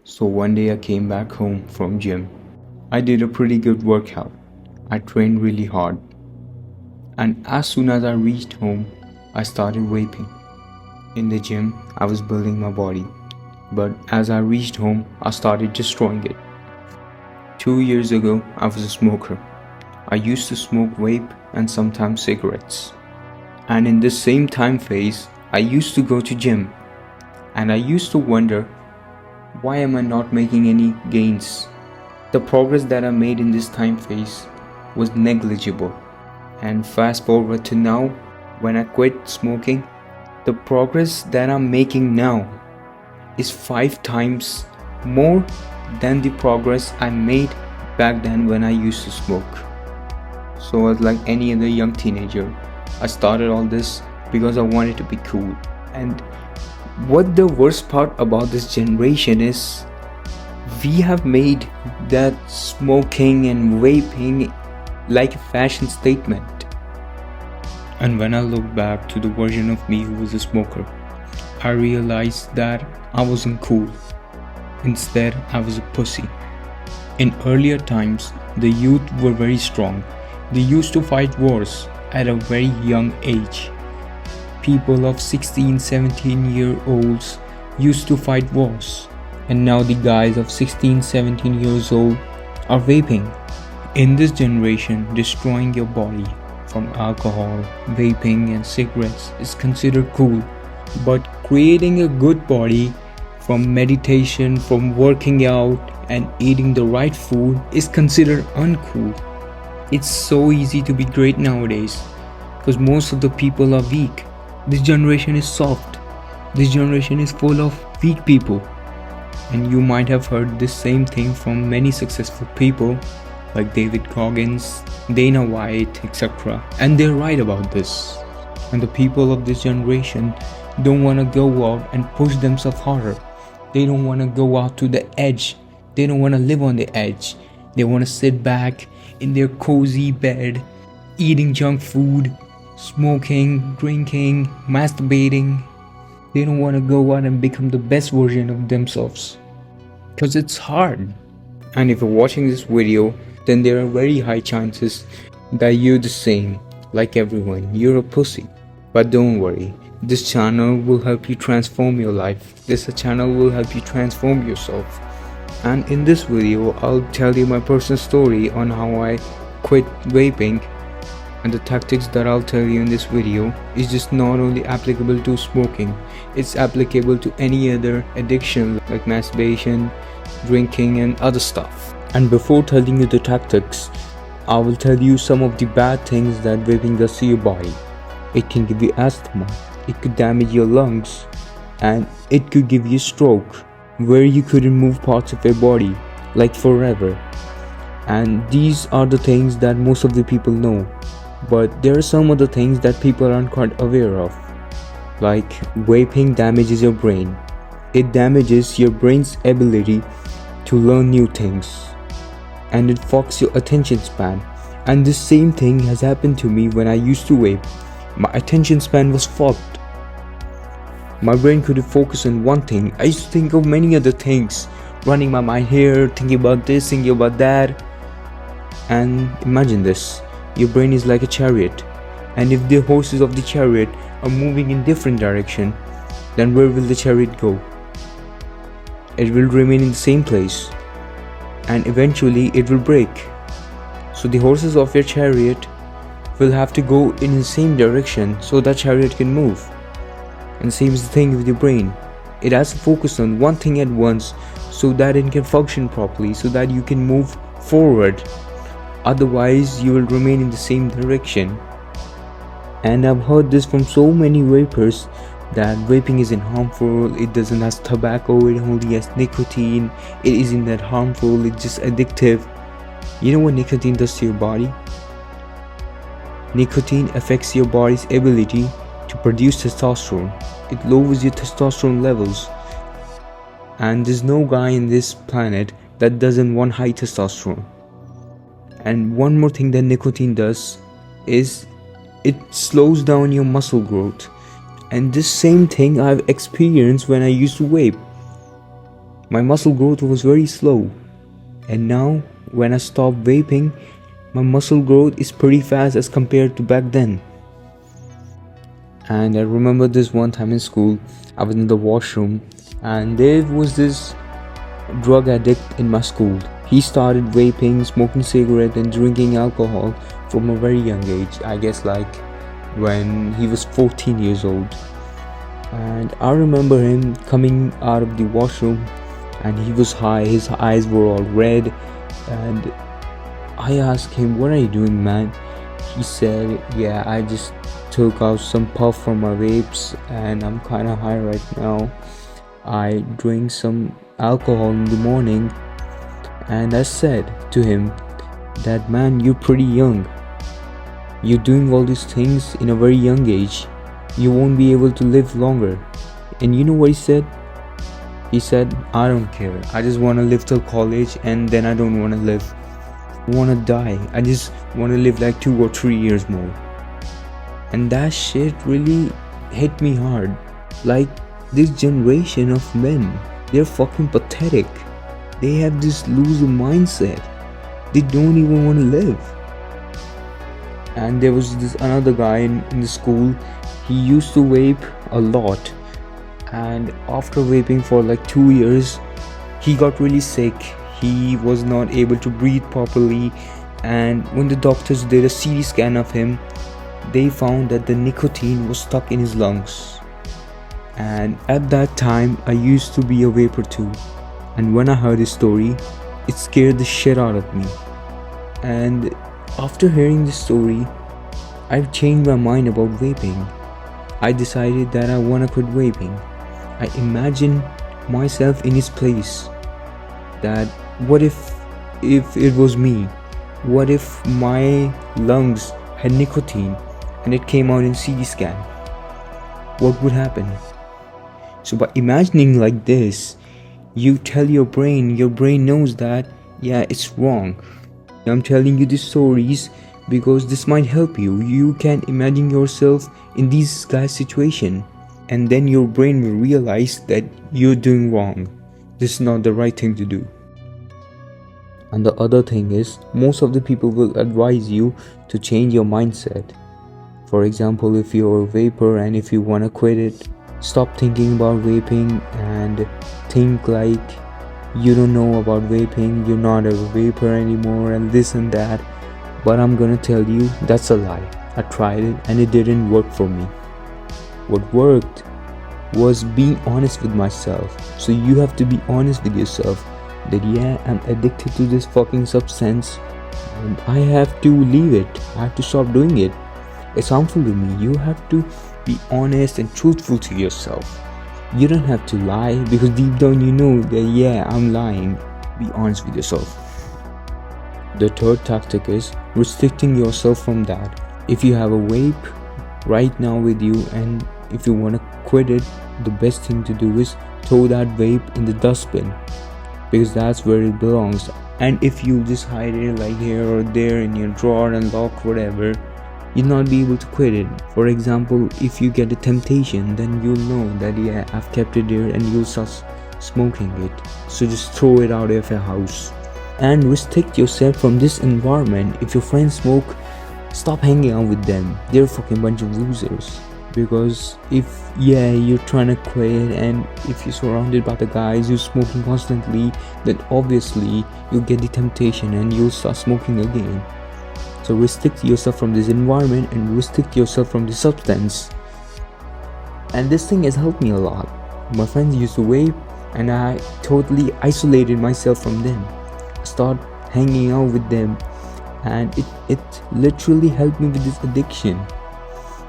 So one day I came back home from gym. I did a pretty good workout. I trained really hard. And as soon as I reached home, I started vaping. In the gym, I was building my body. But as I reached home, I started destroying it. 2 years ago, I was a smoker. I used to smoke vape and sometimes cigarettes. And in this same time phase, I used to go to gym. And I used to wonder, why am I not making any gains? The progress that I made in this time phase was negligible. And fast forward to now, when I quit smoking, the progress that I'm making now is 5 times more than the progress I made back then when I used to smoke. So as like any other young teenager, I started all this because I wanted to be cool. And what the worst part about this generation is, we have made that smoking and vaping like a fashion statement. And when I look back to the version of me who was a smoker, I realized that I wasn't cool. Instead, I was a pussy. In earlier times, the youth were very strong. They used to fight wars at a very young age. People of 16-17-year-olds used to fight wars. And now the guys of 16-17 years old are vaping. In this generation, destroying your body from alcohol, vaping and cigarettes is considered cool. But creating a good body from meditation, from working out and eating the right food is considered uncool. It's so easy to be great nowadays because most of the people are weak. This generation is soft. This generation is full of weak people. And you might have heard this same thing from many successful people like David Goggins, Dana White, etc. And they're right about this. And the people of this generation don't want to go out and push themselves harder. They don't want to go out to the edge. They don't want to live on the edge. They want to sit back in their cozy bed, eating junk food, smoking, drinking, masturbating. They don't want to go out and become the best version of themselves. Because it's hard. And if you're watching this video, then there are very high chances that you're the same, like everyone. You're a pussy. But don't worry. This channel will help you transform your life. This channel will help you transform yourself. And in this video, I'll tell you my personal story on how I quit vaping. And the tactics that I'll tell you in this video is just not only applicable to smoking, it's applicable to any other addiction like masturbation, drinking and other stuff. And before telling you the tactics, I will tell you some of the bad things that vaping does to your body. It can give you asthma, it could damage your lungs, and it could give you stroke where you couldn't move parts of your body like forever. And these are the things that most of the people know. But there are some other things that people aren't quite aware of. Like vaping damages your brain. It damages your brain's ability to learn new things. And it fucks your attention span. And the same thing has happened to me when I used to vape. My attention span was fucked. My brain couldn't focus on one thing. I used to think of many other things. Running my mind here, thinking about this, thinking about that. And imagine this. Your brain is like a chariot, and if the horses of the chariot are moving in different direction, then where will the chariot go? It will remain in the same place, and eventually it will break. So the horses of your chariot will have to go in the same direction so that chariot can move. And same is the thing with your brain. It has to focus on one thing at once so that it can function properly, so that you can move forward. Otherwise, you will remain in the same direction. And I've heard this from so many vapers that vaping isn't harmful, it doesn't have tobacco, it only has nicotine, it isn't that harmful, it's just addictive. You know what nicotine does to your body? Nicotine affects your body's ability to produce testosterone. It lowers your testosterone levels. And there's no guy in this planet that doesn't want high testosterone. And one more thing that nicotine does is it slows down your muscle growth. And this same thing I've experienced when I used to vape. my muscle growth was very slow. And now, when I stopped vaping, my muscle growth is pretty fast as compared to back then. And I remember this one time in school, I was in the washroom, and there was this drug addict in my school. He started vaping, smoking cigarette, and drinking alcohol from a very young age. I guess like when he was 14 years old. And I remember him coming out of the washroom, and he was high. His eyes were all red, and I asked him, "What are you doing, man?" He said, "Yeah, I just took out some puff from my vapes, and I'm kind of high right now. I drink some alcohol in the morning." And I said to him that, "Man, you're pretty young. You're doing all these things in a very young age. You won't be able to live longer." And you know what he said? He said, "I don't care. I just want to live till college, and then I don't want to live. I want to die. I just want to live like 2 or 3 years more." And that shit really hit me hard. Like, this generation of men, they're fucking pathetic. They have this loser mindset. They don't even want to live. And there was this another guy in the school. He used to vape a lot, and after vaping for like 2 years, he got really sick. He was not able to breathe properly, and when the doctors did a CT scan of him, they found that the nicotine was stuck in his lungs. And at that time, I used to be a vapor too, and when I heard his story, it scared the shit out of me. And after hearing this story, I changed my mind about vaping. I decided that I want to quit vaping. I imagined myself in his place. That what if it was me? What if my lungs had nicotine and it came out in CT scan? What would happen? So by imagining like this, you tell your brain knows that, yeah, it's wrong. I'm telling you these stories because this might help you. You can imagine yourself in these guys' situation, and then your brain will realize that you're doing wrong. This is not the right thing to do. And the other thing is, most of the people will advise you to change your mindset. For example, if you're a vapor and if you want to quit it, stop thinking about vaping and think like you don't know about vaping, you're not a vapor anymore, and this and that. But I'm gonna tell you, that's a lie. I tried it and it didn't work for me. What worked was being honest with myself. So you have to be honest with yourself that, yeah, I'm addicted to this fucking substance and I have to leave it. I have to stop doing it. It's harmful to me. You have to be honest and truthful to yourself. You don't have to lie, because deep down you know that, yeah, I'm lying. Be honest with yourself. The third tactic is restricting yourself from that. If you have a vape right now with you and if you want to quit it, the best thing to do is throw that vape in the dustbin, because that's where it belongs. And if you just hide it like here or there in your drawer and lock whatever, you'll not be able to quit it. For example, if you get a temptation, then you'll know that, yeah, I've kept it there, and you'll start smoking it. So just throw it out of your house and restrict yourself from this environment. If your friends smoke, stop hanging out with them. They're a fucking bunch of losers. Because if, yeah, you're trying to quit and if you're surrounded by the guys who's smoking constantly, then obviously you'll get the temptation and you'll start smoking again. So restrict yourself from this environment and restrict yourself from the substance. And this thing has helped me a lot. My friends used to vape and I totally isolated myself from them. I started hanging out with them, and it literally helped me with this addiction,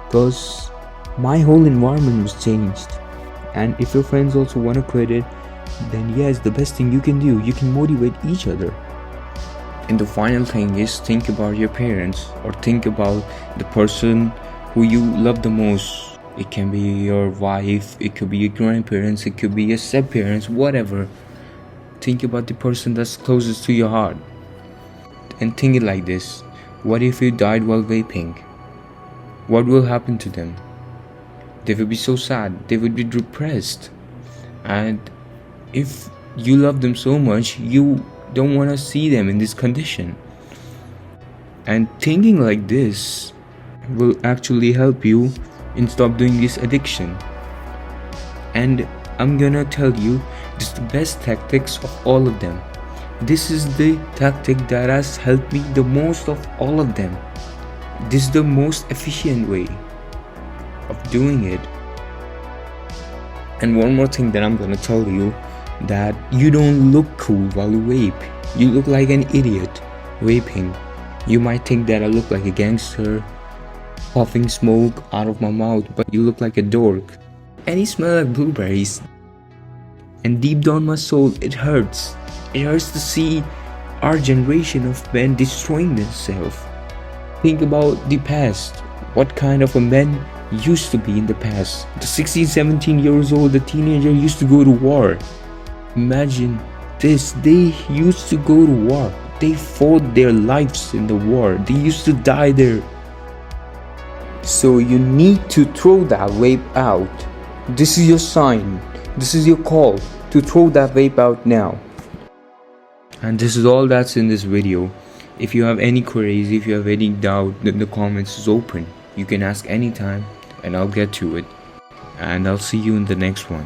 because my whole environment was changed. And if your friends also want to quit it, then yeah, it's the best thing you can do. You can motivate each other. And the final thing is, think about your parents, or think about the person who you love the most. It can be your wife, it could be your grandparents, it could be your step-parents, whatever. Think about the person that's closest to your heart. And think it like this: what if you died while vaping? What will happen to them? They would be so sad, they would be depressed. And if you love them so much, you don't want to see them in this condition. And thinking like this will actually help you in stop doing this addiction. And I'm gonna tell you, this is the best tactics of all of them. This is the tactic that has helped me the most of all of them. This is the most efficient way of doing it. And one more thing that I'm gonna tell you, that you don't look cool while you vape. You look like an idiot vaping. You might think that I look like a gangster, puffing smoke out of my mouth, but you look like a dork. And you smell like blueberries. And deep down my soul, it hurts. It hurts to see our generation of men destroying themselves. Think about the past. What kind of a man used to be in the past? The 16, 17 years old, the teenager used to go to war. Imagine this, they used to go to war. They fought their lives in the war. They used to die there. So you need to throw that vape out. This is your sign. This is your call to throw that vape out now. And this is all that's in this video. If you have any queries, if you have any doubt, then the comments is open. You can ask anytime and I'll get to it. And I'll see you in the next one.